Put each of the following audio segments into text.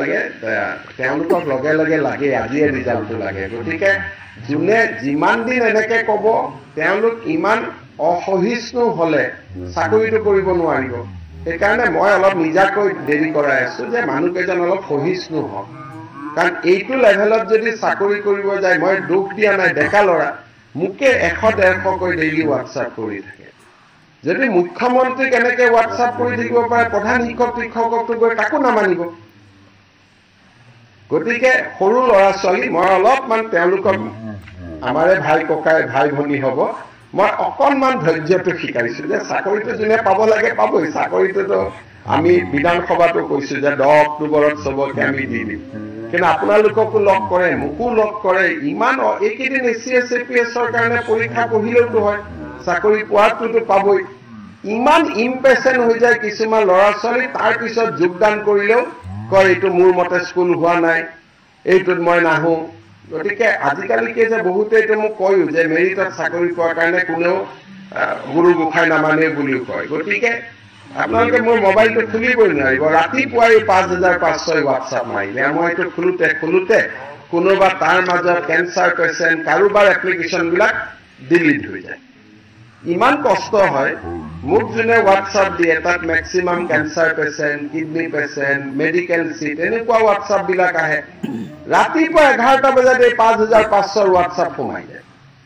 লাগে তেওঁলোকক লগে লগে লাগে আজিয়ে ৰিজাল্টটো লাগে গতিকে যোনে যিমান দিন এনেকে ক'ব তেওঁলোক ইমান অসহিষ্ণু হলে চাকৰিটো কৰিব নোৱাৰিব সেইকাৰণে মই অলপ নিজাকৈ দেৰি কৰাই আছো যে মানুহকেইজন অলপ সহিষ্ণু হওক কাৰণ এইটো লেভেলত যদি চাকৰি কৰিব যায় মই দুখ দিয়া নাই ডেকা ল'ৰা মোকে 100-150 কৈ ডেইলি হোৱাটছআপ কৰি থাকে যদি মুখ্যমন্ত্ৰীক এনেকে হোৱাটছআপ কৰি থাকিব পাৰে প্ৰধান শিক্ষকটো গৈ তাকো নামানিব গতিকে সৰু ল'ৰা ছোৱালী মই অলপমান তেওঁলোকক আমাৰে ভাই ককাই ভাই ভনী হ'ব মই অকণমান ধৈৰ্যটো শিকাইছো যে চাকৰিটো যোনে পাব লাগে পাবই চাকৰিটোতো আমি বিধানসভাতো কৈছো যে 10 অক্টোবৰত চবকে আমি দি দিম কিন্তু আপোনালোককো লগ কৰে মোকো লগ কৰে ইমান এইকেইদিন এচিএছ এপিএছৰ কাৰণে পৰীক্ষা পঢ়িলেওতো হয় চাকৰি পোৱাটোতো পাবই ইমান ইম্পেচেণ্ট হৈ যায় কিছুমান ল'ৰা ছোৱালী তাৰ পিছত যোগদান কৰিলেও কয় এইটো মোৰ মতে স্কুল হোৱা নাই এইটোত মই নাহো গতিকে আজিকালি কি যে বহুতে এইটো মোক কয়ো যে মেৰিটত চাকৰি পোৱাৰ কাৰণে কোনেও গুৰু গোসাঁই নামানে বুলিও কয় গতিকে আপোনালোকে মোৰ মোবাইলটো খুলিবই নোৱাৰিব ৰাতিপুৱাই 5500 হোৱাটছআপ মাৰিলে মই এইটো খোলোতে কোনোবা তাৰ মাজত কেঞ্চাৰ পেচেণ্ট কাৰোবাৰ এপ্লিকেশ্যনবিলাক ডিলিট হৈ যায় ইমান কষ্ট হয় মোক যোনে হোৱাটছআপ দিয়ে তাত maximum cancer patient kidney patient medical sheet এনেকুৱা হোৱাটছআপ বিলাক আহে ৰাতিপুৱা 11টা বজাত 5500 হোৱাটছআপ সোমাই যায়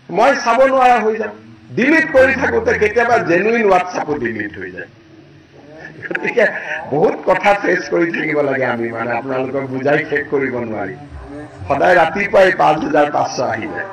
মই চাব নোৱাৰা হৈ যাওঁ ডিলিট কৰি থাকোঁতে কেতিয়াবা জেনুইন হোৱাটছআপো ডিলিট হৈ যায় গতিকে বহুত কথা ফেচ কৰি থাকিব লাগে আমি মানে আপোনালোকক বুজাই শেষ কৰিব নোৱাৰি সদায় ৰাতিপুৱাই 5500 আহি যায়